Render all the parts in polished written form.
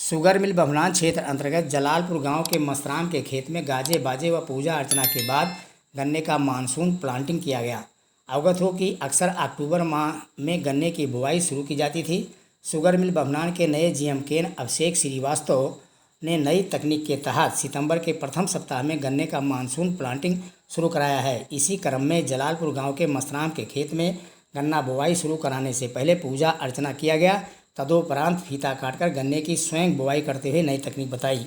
Sugar mill Babhnan क्षेत्र अंतर्गत जलालपुर गांव के मस्तराम के खेत में गाजे बाजे व पूजा अर्चना के बाद गन्ने का मानसून प्लांटिंग किया गया। अवगत हो कि अक्सर अक्टूबर माह में गन्ने की बुआई शुरू की जाती थी। शुगर मिल बभनान के नए जीएम केन अभिषेक श्रीवास्तव ने नई तकनीक के तहत सितंबर के प्रथम सप्ताह में गन्ने का मानसून प्लांटिंग शुरू कराया है। इसी क्रम में जलालपुर गांव के मस्तराम के खेत में गन्ना बुआई शुरू कराने से पहले पूजा अर्चना किया गया। तदोपरांत फीता काटकर गन्ने की स्वयं बुआई करते हुए नई तकनीक बताई।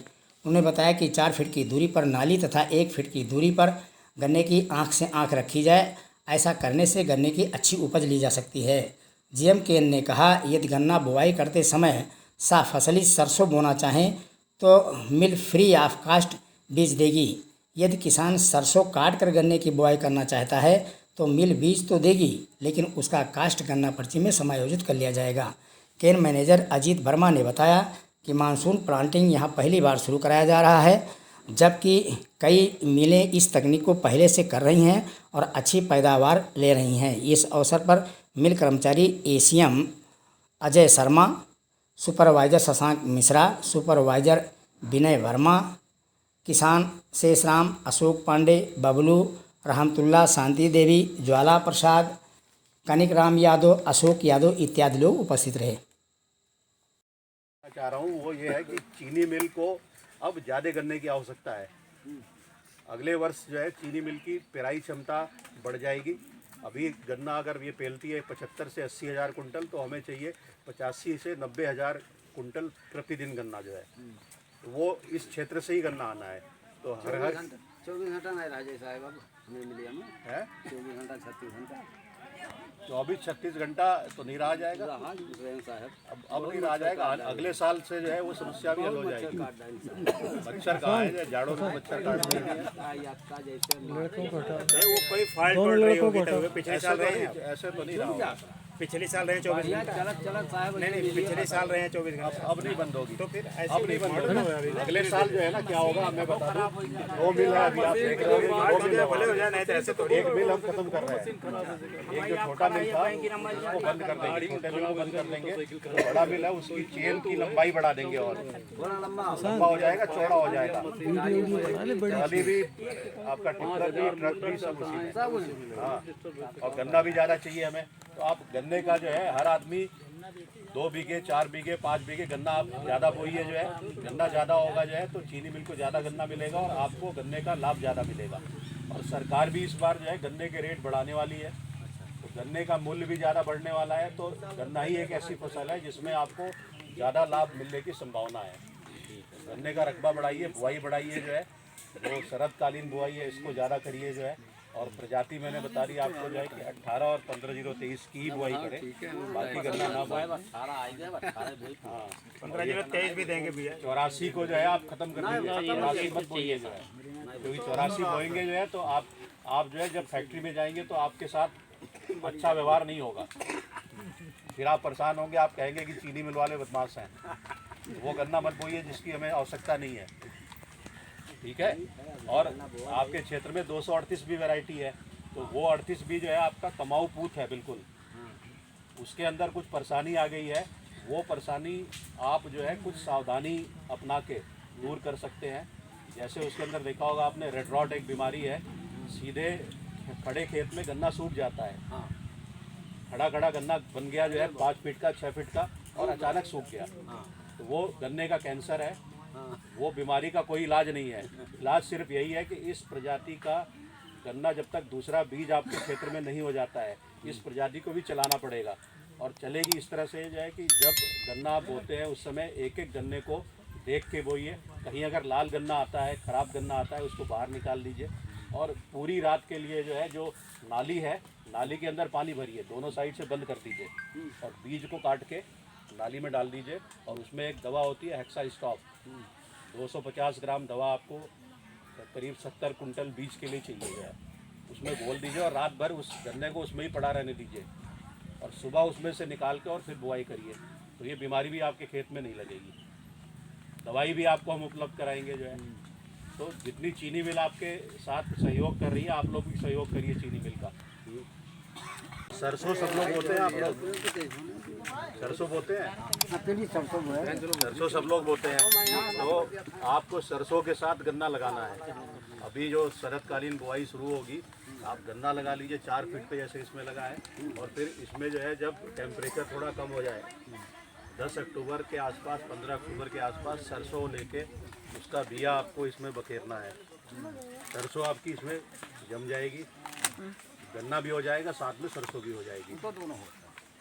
उन्होंने बताया कि 4 फीट की दूरी पर नाली तथा 1 फीट की दूरी पर गन्ने की आंख से आंख रखी जाए। ऐसा करने से गन्ने की अच्छी उपज ली जा सकती है। जीएम केन ने कहा, यदि गन्ना बुआई करते समय साफ फसली सरसों बोना चाहें तो मिल फ्री ऑफ कास्ट बीज देगी। यदि किसान सरसों काट कर गन्ने की बुआई करना चाहता है तो मिल बीज तो देगी, लेकिन उसका कास्ट गन्ना पर्ची में समायोजित कर लिया जाएगा। केन मैनेजर अजीत वर्मा ने बताया कि मानसून प्लांटिंग यहां पहली बार शुरू कराया जा रहा है, जबकि कई मिलें इस तकनीक को पहले से कर रही हैं और अच्छी पैदावार ले रही हैं। इस अवसर पर मिल कर्मचारी ACM Ajay Sharma, supervisor Shashank Mishra, supervisor Vinay Verma, किसान शेषराम, अशोक पांडे, बबलू, रहमतुल्ला, शांति देवी, ज्वाला प्रसाद, कनिक राम यादव, अशोक यादव इत्यादि लोग उपस्थित रहे। चाह रहा हूँ वो ये है कि चीनी मिल को अब ज़्यादा गन्ने की आवश्यकता है। अगले वर्ष जो है चीनी मिल की पेराई क्षमता बढ़ जाएगी। अभी गन्ना अगर ये पेलती है 75 से 80 हज़ार कुंटल, तो हमें चाहिए 85 से 90 हज़ार कुंटल प्रतिदिन गन्ना जो है, तो वो इस क्षेत्र से ही गन्ना आना है। तो हर 24 घंटा नहीं राजेश साहब, अब हमें मिलिया में है 24 घंटा 36 घंटा 24-36 घंटा तो नहीं रहा जाएगा। साहब अब नहीं रहा जाएगा। अगले साल से जो है वो समस्या भी हल हो जाएगी। मच्छर कहाँ है, जाड़ों में मच्छर काट रहे हैं। वो कोई फॉल्ट पड़ रही होगी तब पिछले साल रहे हैं, ऐसे तो नहीं रहा। पिछले साल रहे 24 घंटा नहीं पिछले साल रहे हैं 24 घंटा। अब नहीं बंद होगी, तो फिर अब नहीं बंद होगी। अगले साल जो है ना क्या होगा मैं बता दूं, 2 मिल है अभी आप देख रहे हो, 2 मिल भले हो जाए, नहीं तो ऐसे तो एक मिल हम खत्म कर रहे हैं। एक जो छोटा मिल था उसको बंद कर देंगे, छोटे मिल को बंद कर देंगे। बड़ा मिल है उसकी चेन की लंबाई बढ़ा देंगे और लंबा हो जाएगा, चौड़ा हो जाएगा। अभी भी आपका टिप्पर भी ट्रक भी सब उसी में। हाँ, और गन्ना भी ज़्यादा चाहिए हमें, तो आप गन्ने का जो है हर आदमी 2 बीघे 4 बीघे 5 बीघे गन्ना आप ज़्यादा बोइए। जो है गन्ना ज़्यादा होगा जो है तो चीनी मिल को ज़्यादा गन्ना मिलेगा और आपको गन्ने का लाभ ज़्यादा मिलेगा। और सरकार भी इस बार जो है गन्ने के रेट बढ़ाने वाली है, तो गन्ने का मूल्य भी ज़्यादा बढ़ने वाला है। तो गन्ना ही एक ऐसी फसल है जिसमें आपको ज़्यादा लाभ मिलने की संभावना है। गन्ने का रकबा बढ़ाइए, बुआई बढ़ाइए, जो है वो शरदकालीन बुआई है इसको ज़्यादा करिए जो है। और प्रजाति मैंने बता दी आपको जो है कि 18 और 15-023 की ही बुआई करें, बाकी गन्ना ना बोए। हाँ, 15-023 भी देंगे भैया। 84 को जो है आप खत्म कर दीजिए, 84 मत बोइए जो है, क्योंकि 84 बोएंगे जो है तो आप जो है जब फैक्ट्री में जाएंगे तो आपके साथ अच्छा व्यवहार नहीं होगा, फिर आप परेशान होंगे, आप कहेंगे कि चीनी मिल वाले बदमाश हैं। वो गन्ना मत बोइए जिसकी हमें आवश्यकता नहीं है, ठीक है। और आपके क्षेत्र में 238 भी वैरायटी है, तो वो 38 भी जो है आपका कमाऊ पूत है बिल्कुल। उसके अंदर कुछ परेशानी आ गई है, वो परेशानी आप जो है कुछ सावधानी अपना के दूर कर सकते हैं। जैसे उसके अंदर देखा होगा आपने, रेड रॉट एक बीमारी है, सीधे खड़े खेत में गन्ना सूख जाता है। खड़ा खड़ा गन्ना बन गया जो है 5 फीट का 6 फीट का और अचानक सूख गया, तो वो गन्ने का कैंसर है। वो बीमारी का कोई इलाज नहीं है। इलाज सिर्फ यही है कि इस प्रजाति का गन्ना जब तक दूसरा बीज आपके क्षेत्र में नहीं हो जाता है, इस प्रजाति को भी चलाना पड़ेगा। और चलेगी इस तरह से जो है कि जब गन्ना आप बोते हैं उस समय एक एक गन्ने को देख के बोइए। कहीं अगर लाल गन्ना आता है, ख़राब गन्ना आता है, उसको बाहर निकाल दीजिए। और पूरी रात के लिए जो है जो नाली है, नाली के अंदर पानी भरिए, दोनों साइड से बंद कर दीजिए और बीज को काट के नाली में डाल दीजिए। और उसमें एक दवा होती है हेक्सा स्टॉप, 250 ग्राम दवा आपको करीब 70 कुंटल बीज के लिए चाहिए है, उसमें घोल दीजिए और रात भर उस गन्ने को उसमें ही पड़ा रहने दीजिए और सुबह उसमें से निकाल के और फिर बुआई करिए, तो ये बीमारी भी आपके खेत में नहीं लगेगी। दवाई भी आपको हम उपलब्ध कराएंगे जो है। तो जितनी चीनी मिल आपके साथ सहयोग कर रही है, आप लोग भी सहयोग करिए चीनी मिल का। सरसों सब लोग बोलते हैं आप लोग सरसों बोते हैं? सरसों सब लोग बोते हैं। तो आपको सरसों के साथ गन्ना लगाना है। अभी जो शरदकालीन बुआई शुरू होगी, आप गन्ना लगा लीजिए 4 फीट पे जैसे इसमें लगा है। और फिर इसमें जो है जब टेम्परेचर थोड़ा कम हो जाए, 10 अक्टूबर के आसपास, 15 अक्टूबर के आसपास सरसों लेके उसका बिया आपको इसमें बखेरना है। सरसों आपकी इसमें जम जाएगी, गन्ना भी हो जाएगा, साथ में सरसों भी हो जाएगी, तो दोनों हो।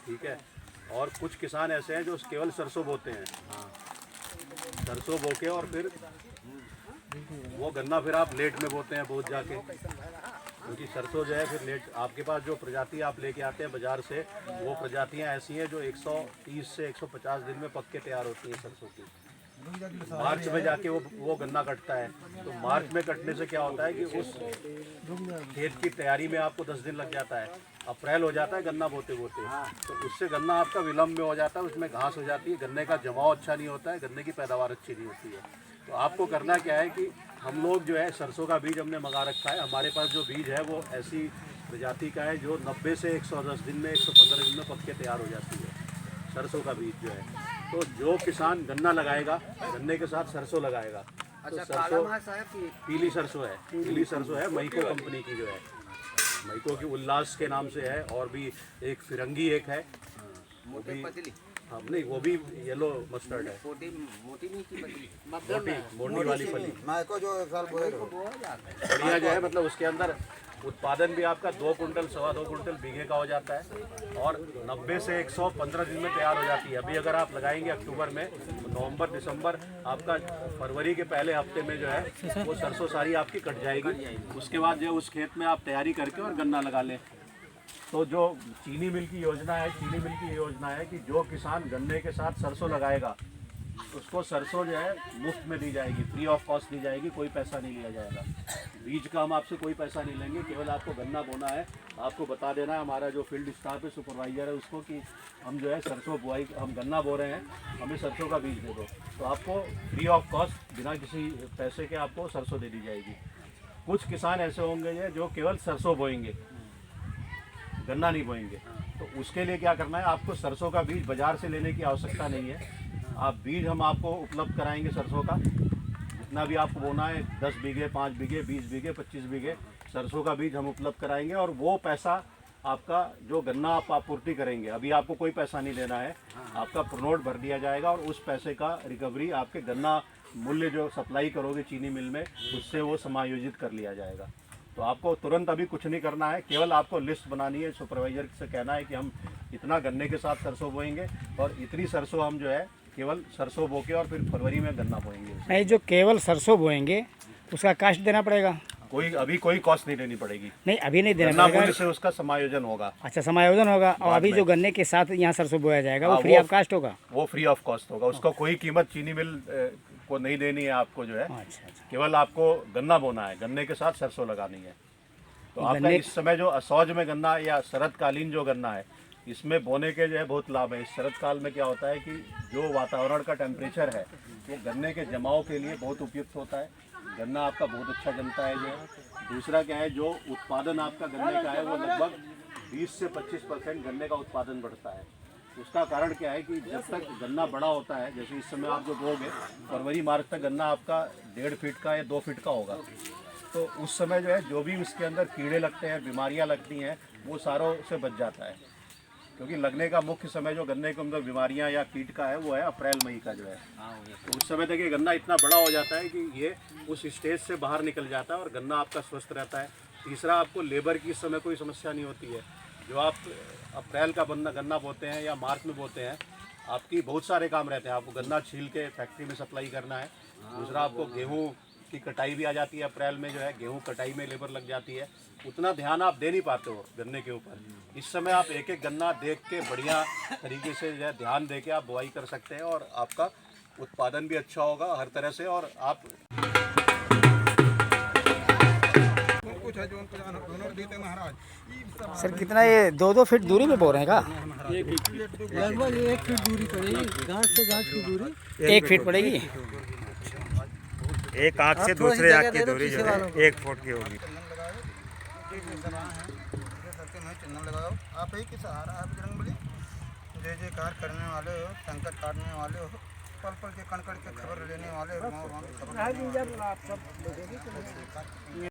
ठीक है। और कुछ किसान ऐसे हैं जो केवल सरसों बोते हैं। सरसों बो के और फिर वो गन्ना फिर आप लेट में बोते हैं बहुत जाके, क्योंकि सरसों जो है फिर लेट। आपके पास जो प्रजाति आप लेके आते हैं बाजार से, वो प्रजातियां ऐसी हैं जो 130 से 150 दिन में पक के तैयार होती हैं सरसों की। मार्च में जाके वो गन्ना कटता है। तो मार्च में कटने से क्या होता है कि उस खेत की तैयारी में आपको 10 दिन लग जाता है। अप्रैल हो जाता है गन्ना बोते बोते, तो उससे गन्ना आपका विलम्ब में हो जाता है, उसमें घास हो जाती है, गन्ने का जमाव अच्छा नहीं होता है, गन्ने की पैदावार अच्छी नहीं होती है। तो आपको करना क्या है कि हम लोग जो है सरसों का बीज हमने मंगा रखा है। हमारे पास जो बीज है वो ऐसी प्रजाति का है जो 90 से 110 दिन में, 115 दिन में पक के तैयार हो जाती है, सरसों का बीज जो है। तो जो किसान गन्ना लगाएगा, गन्ने के साथ सरसों लगाएगा, तो सरसों पीली सरसों है, पीली सरसों है, मैको कंपनी की जो है, मैको की उल्लास के नाम से है। और भी एक फिरंगी एक है, वो भी हाँ नहीं, वो भी येलो मस्टर्ड है, मोटी मोटी वाली फली बढ़िया जो है। मतलब उसके अंदर उत्पादन भी आपका 2 कुंटल, 2.25 कुंटल बीघे का हो जाता है और 90 से 115 दिन में तैयार हो जाती है। अभी अगर आप लगाएंगे अक्टूबर में, नवंबर दिसंबर, आपका फरवरी के पहले हफ्ते में जो है वो सरसों सारी आपकी कट जाएगी। उसके बाद जो उस खेत में आप तैयारी करके और गन्ना लगा लें। तो जो चीनी मिल की योजना है, चीनी मिल की योजना है कि जो किसान गन्ने के साथ सरसों लगाएगा, उसको सरसों जो है मुफ्त में दी जाएगी, फ्री ऑफ कॉस्ट दी जाएगी, कोई पैसा नहीं लिया जाएगा। बीज का हम आपसे कोई पैसा नहीं लेंगे, केवल आपको गन्ना बोना है। आपको बता देना है, हमारा जो फील्ड स्टाफ है, सुपरवाइजर है, उसको कि हम जो है सरसों बुआई, हम गन्ना बो रहे हैं, हमें सरसों का बीज दे दो, तो आपको फ्री ऑफ कॉस्ट बिना किसी पैसे के आपको सरसों दे दी जाएगी। कुछ किसान ऐसे होंगे जो केवल सरसों बोएंगे, गन्ना नहीं बोएंगे। तो उसके लिए क्या करना है, आपको सरसों का बीज बाजार से लेने की आवश्यकता नहीं है। आप बीज हम आपको उपलब्ध कराएंगे सरसों का, जितना भी आपको बोना है, 10 बीघे, 5 बीघे, 20 बीघे, 25 बीघे सरसों का बीज हम उपलब्ध कराएंगे। और वो पैसा आपका जो गन्ना आप आपूर्ति करेंगे, अभी आपको कोई पैसा नहीं देना है, आपका प्रोनोट भर दिया जाएगा और उस पैसे का रिकवरी आपके गन्ना मूल्य जो सप्लाई करोगे चीनी मिल में, उससे वो समायोजित कर लिया जाएगा। तो आपको तुरंत अभी कुछ नहीं करना है, केवल आपको लिस्ट बनानी है, सुपरवाइजर से कहना है कि हम इतना गन्ने के साथ सरसों बोएंगे और इतनी सरसों हम जो है केवल सरसों बो के और फिर फरवरी में गन्ना बोएंगे। नहीं, जो केवल सरसों बोएंगे उसका कास्ट देना पड़ेगा? अभी कोई कॉस्ट नहीं देनी पड़ेगी। नहीं, अभी नहीं देना गन्ना पड़ेगा। मूल्य से उसका समायोजन होगा। अच्छा, समायोजन होगा। और अभी जो गन्ने के साथ यहाँ सरसों बोया जाएगा वो फ्री ऑफ कास्ट होगा? वो फ्री ऑफ कॉस्ट होगा, उसका कोई कीमत चीनी मिल को नहीं देनी है आपको जो है। अच्छा, केवल आपको गन्ना बोना है, गन्ने के साथ सरसों लगानी है। तो आपका इस समय जो असौज में गन्ना या शरदकालीन जो गन्ना है, इसमें बोने के जो है बहुत लाभ है। इस शरद काल में क्या होता है कि जो वातावरण का टेम्परेचर है वो गन्ने के जमाव के लिए बहुत उपयुक्त होता है, गन्ना आपका बहुत अच्छा जमता है जो है। दूसरा क्या है, जो उत्पादन आपका गन्ने का है वो लगभग 20 से 25% गन्ने का उत्पादन बढ़ता है। उसका कारण क्या है कि जब तक गन्ना बड़ा होता है, जैसे इस समय आप जो बोगे फरवरी मार्च तक गन्ना आपका 1.5 फीट का या 2 फीट का होगा, तो उस समय जो है जो भी उसके अंदर कीड़े लगते हैं, बीमारियां लगती हैं, वो सारों से बच जाता है। क्योंकि लगने का मुख्य समय जो गन्ने के अंदर बीमारियां या कीट का है वो है अप्रैल मई का जो है। तो उस समय तक ये गन्ना इतना बड़ा हो जाता है कि ये उस स्टेज से बाहर निकल जाता है और गन्ना आपका स्वस्थ रहता है। तीसरा, आपको लेबर की इस समय कोई समस्या नहीं होती है। जो आप अप्रैल का गन्ना बोते हैं या मार्च में बोते हैं, आपकी बहुत सारे काम रहते हैं। आपको गन्ना छील के फैक्ट्री में सप्लाई करना है। दूसरा, आपको गेहूँ की कटाई भी आ जाती है अप्रैल में जो है, गेहूं कटाई में लेबर लग जाती है। उतना ध्यान आप दे नहीं पाते हो गन्ने के ऊपर। इस समय आप एक एक गन्ना देख के बढ़िया तरीके से जो है ध्यान दे के आप बुआई कर सकते हैं और आपका उत्पादन भी अच्छा होगा हर तरह से। और आप सर कितना ये 2-2 फीट दूरी में बो रहे हैं का? लगभग 1 फीट दूरी पड़ेगी, गांठ से गांठ की दूरी 1 फीट पड़ेगी। एक आँख से दूसरे आँख की दूरी जो है 1 फुट की होगी। आप ही की सहारा है बजरंगबली। जय जय जयकार करने वाले हो, संकट काटने वाले हो, पल पल के कण कण के खबर लेने वाले हो, गाँव गाँव की खबर लेने वाले हो।